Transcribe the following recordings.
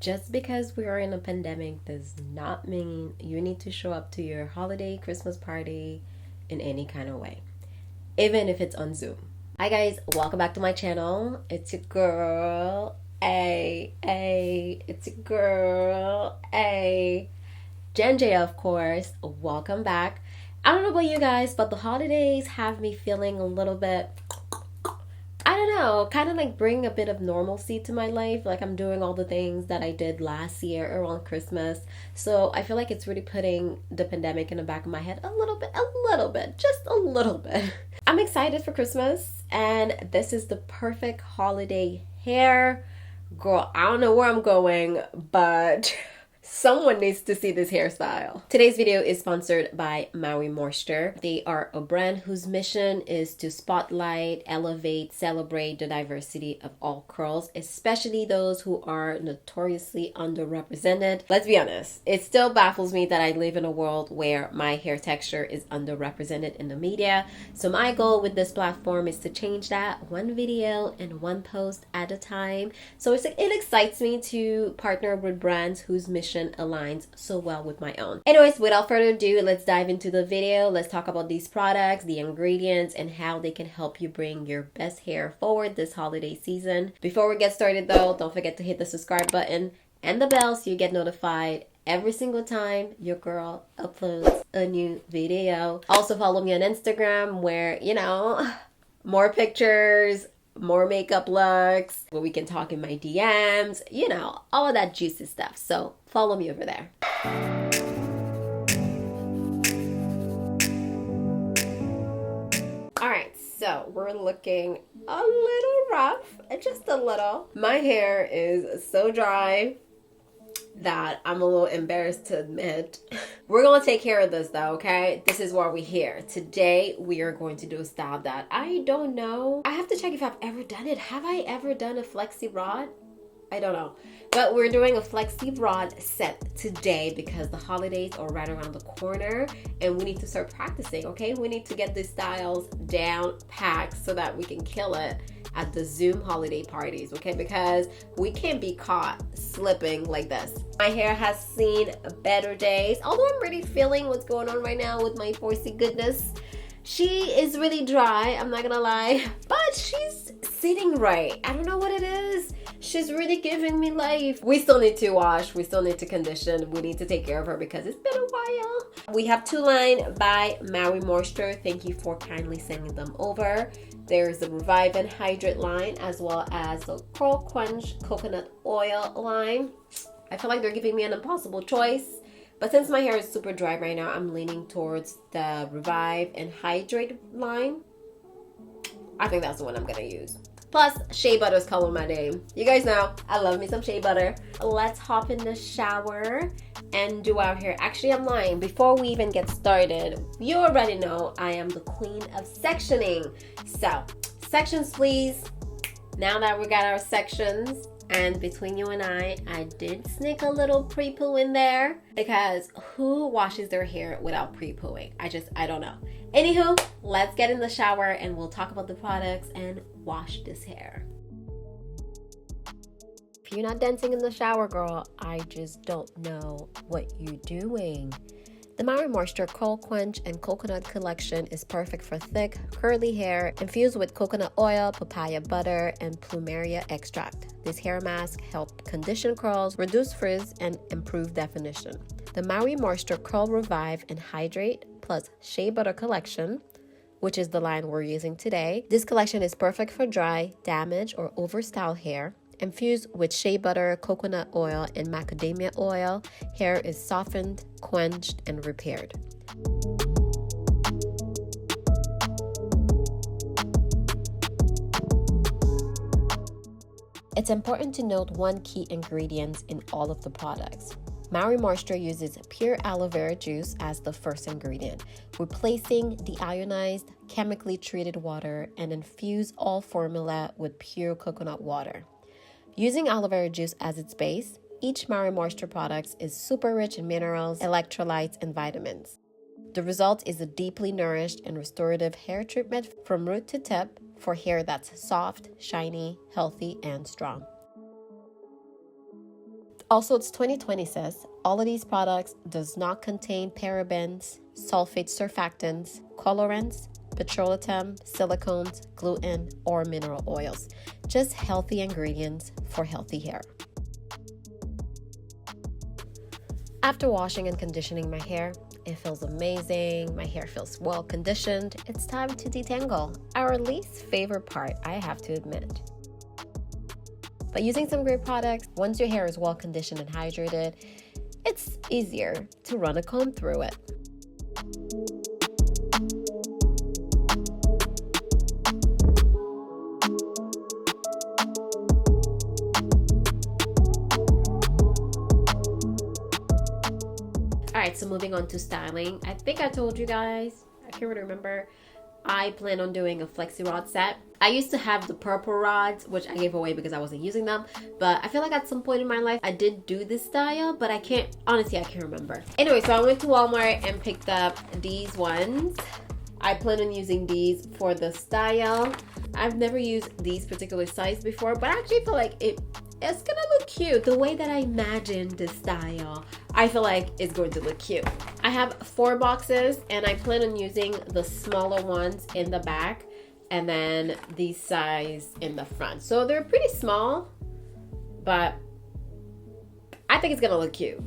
Just because we are in a pandemic does not mean you need to show up to your holiday Christmas party in any kind of way, even if it's on Zoom. Hi guys, welcome back to my channel. It's your girl, it's your girl, Jen J, of course. Welcome back. I don't know about you guys, but the holidays have me feeling a little bit, I don't know, kind of like bring a bit of normalcy to my life. Like I'm doing all the things that I did last year around Christmas. So I feel like it's really putting the pandemic in the back of my head a little bit, just a little bit. I'm excited for Christmas, and this is the perfect holiday hair. Girl, I don't know where I'm going, but someone needs to see this hairstyle. Today's video is sponsored by Maui Moisture. They are a brand whose mission is to spotlight, elevate, celebrate the diversity of all curls, especially those who are notoriously underrepresented. Let's be honest, it still baffles me that I live in a world where my hair texture is underrepresented in the media. So my goal with this platform is to change that one video and one post at a time. So it excites me to partner with brands whose mission aligns so well with my own. Anyways, without further ado, let's dive into the video. Let's talk about these products, the ingredients, and how they can help you bring your best hair forward this holiday season. Before we get started though, don't forget to hit the subscribe button and the bell so you get notified every single time your girl uploads a new video. Also follow me on Instagram where, you know, more pictures, more makeup looks, where we can talk in my DMs, you know, all of that juicy stuff. So follow me over there. All right, so we're looking a little rough, just a little. My hair is so dry that I'm a little embarrassed to admit. We're gonna take care of this though, okay? This is why we're here. Today we are going to do a style that I don't know. I have to check if I've ever done it. Have I ever done a flexi rod? I don't know. But we're doing a flexi rod set today because the holidays are right around the corner and we need to start practicing, okay? We need to get these styles down packed so that we can kill it at the Zoom holiday parties, okay? Because we can't be caught slipping like this. My hair has seen better days, although I'm really feeling what's going on right now with my 4C goodness. She is really dry, I'm not gonna lie, but she's sitting right. I don't know what it is. She's really giving me life. We still need to wash, we still need to condition, we need to take care of her because it's been a while. We have two line by Maui Moisture. Thank you for kindly sending them over. There's the Revive and Hydrate line as well as the Curl Quench Coconut Oil line. I feel like they're giving me an impossible choice. But since my hair is super dry right now, I'm leaning towards the Revive and Hydrate line. I think that's the one I'm gonna use. Plus, shea butter is calling my name. You guys know, I love me some shea butter. Let's hop in the shower and do our hair. Actually, I'm lying. Before we even get started, you already know I am the queen of sectioning. So, sections please. Now that we got our sections, and between you and I did sneak a little pre-poo in there because who washes their hair without pre-pooing? I don't know. Anywho, let's get in the shower and we'll talk about the products and wash this hair. If you're not dancing in the shower, girl, I just don't know what you're doing. The Maui Moisture Curl Quench and Coconut Collection is perfect for thick, curly hair infused with coconut oil, papaya butter, and plumeria extract. This hair mask helps condition curls, reduce frizz, and improve definition. The Maui Moisture Curl Revive and Hydrate plus Shea Butter Collection, which is the line we're using today. This collection is perfect for dry, damaged, or overstyled hair. Infused with shea butter, coconut oil, and macadamia oil, hair is softened, quenched, and repaired. It's important to note one key ingredient in all of the products. Maui Moisture uses pure aloe vera juice as the first ingredient, replacing the ionized, chemically treated water, and infuse all formula with pure coconut water. Using aloe vera juice as its base, each Maui Moisture product is super rich in minerals, electrolytes, and vitamins. The result is a deeply nourished and restorative hair treatment from root to tip for hair that's soft, shiny, healthy, and strong. Also, it's 2020, sis. All of these products does not contain parabens, sulfate surfactants, colorants, petroleum, silicones, gluten, or mineral oils. Just healthy ingredients for healthy hair. After washing and conditioning my hair, it feels amazing. My hair feels well conditioned. It's time to detangle. Our least favorite part, I have to admit. But using some great products, once your hair is well conditioned and hydrated, it's easier to run a comb through it. Alright, so moving on to styling. I think I told you guys, I can't really remember, I plan on doing a Flexi rod set. I used to have the purple rods, which I gave away because I wasn't using them. But I feel like at some point in my life, I did do this style, but honestly, I can't remember. Anyway, so I went to Walmart and picked up these ones. I plan on using these for the style. I've never used these particular size before, but I actually feel like it's gonna look cute. The way that I imagined the style, I feel like it's going to look cute. I have 4 boxes and I plan on using the smaller ones in the back and then these size in the front. So they're pretty small, but I think it's gonna look cute.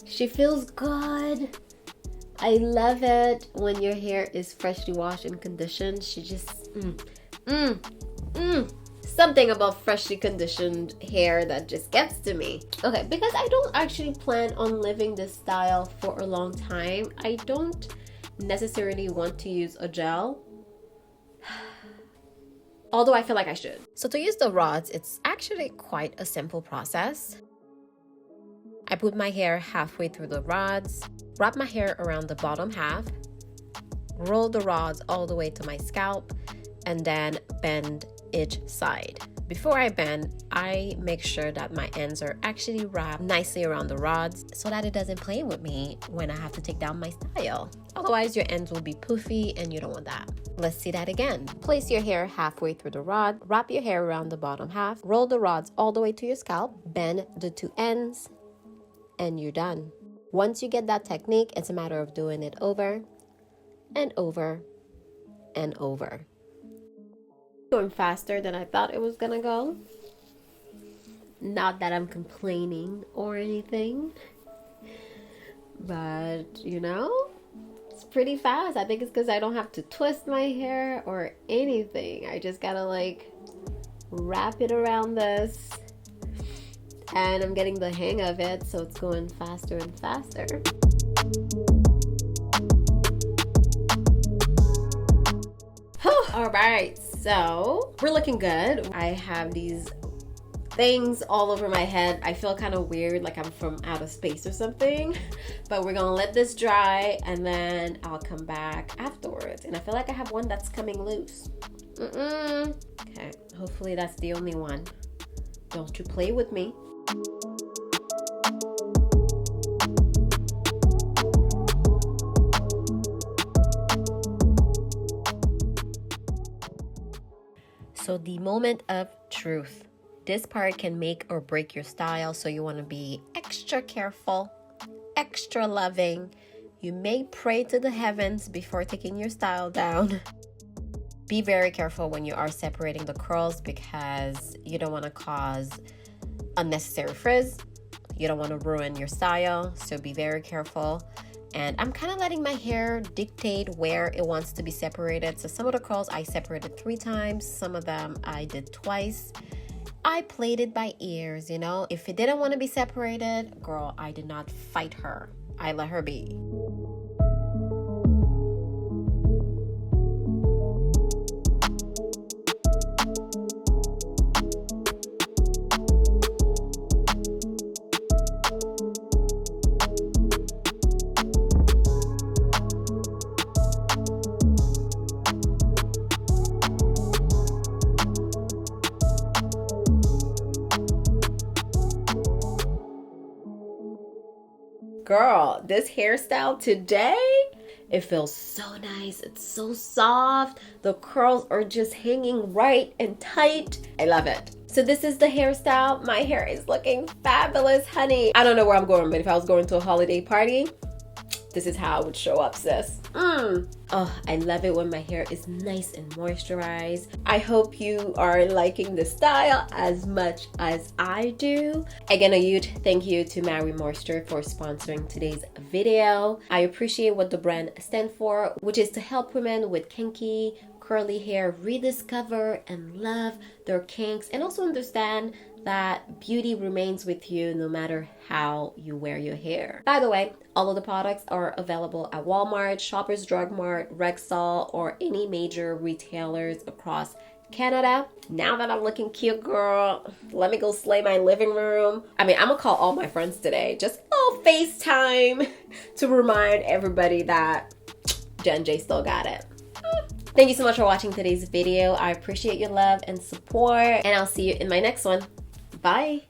She feels good. I love it when your hair is freshly washed and conditioned. She just, something about freshly conditioned hair that just gets to me. Okay, because I don't actually plan on living this style for a long time, I don't necessarily want to use a gel. Although I feel like I should. So to use the rods, it's actually quite a simple process. I put my hair halfway through the rods, wrap my hair around the bottom half, roll the rods all the way to my scalp, and then bend each side. Before I bend, I make sure that my ends are actually wrapped nicely around the rods so that it doesn't play with me when I have to take down my style. Otherwise, your ends will be poofy and you don't want that. Let's see that again. Place your hair halfway through the rod, wrap your hair around the bottom half, roll the rods all the way to your scalp, bend the 2 ends, and you're done. Once you get that technique, it's a matter of doing it over and over and over. Going faster than I thought it was gonna go. Not that I'm complaining or anything, but you know, it's pretty fast. I think it's because I don't have to twist my hair or anything. I just gotta like wrap it around this, and I'm getting the hang of it, so it's going faster and faster. All right, so we're looking good. I have these things all over my head. I feel kind of weird, like I'm from outer space or something, but we're gonna let this dry and then I'll come back afterwards. And I feel like I have one that's coming loose. Okay, hopefully that's the only one. Don't you play with me. So the moment of truth. This part can make or break your style, so you want to be extra careful, extra loving. You may pray to the heavens before taking your style down. Be very careful when you are separating the curls because you don't want to cause unnecessary frizz. You don't want to ruin your style, so be very careful. And I'm kind of letting my hair dictate where it wants to be separated. So some of the curls I separated 3 times, some of them I did twice. I played it by ears, you know. If it didn't want to be separated, girl, I did not fight her. I let her be. Girl, this hairstyle today It feels so nice. It's so soft. The curls are just hanging right and tight. I love it. So this is the hairstyle. My hair is looking fabulous, honey. I don't know where I'm going, but if I was going to a holiday party, this is how I would show up, sis. Oh, I love it when my hair is nice and moisturized. I hope you are liking the style as much as I do. Again, a huge thank you to Maui Moisture for sponsoring today's video. I appreciate what the brand stands for, which is to help women with kinky, curly hair rediscover and love their kinks, and also understand that beauty remains with you no matter how you wear your hair. By the way, all of the products are available at Walmart, Shoppers Drug Mart, Rexall, or any major retailers across Canada. Now that I'm looking cute, girl, let me go slay my living room. I mean, I'm gonna call all my friends today, just a little FaceTime to remind everybody that Jen J still got it. Thank you so much for watching today's video. I appreciate your love and support, and I'll see you in my next one. Bye.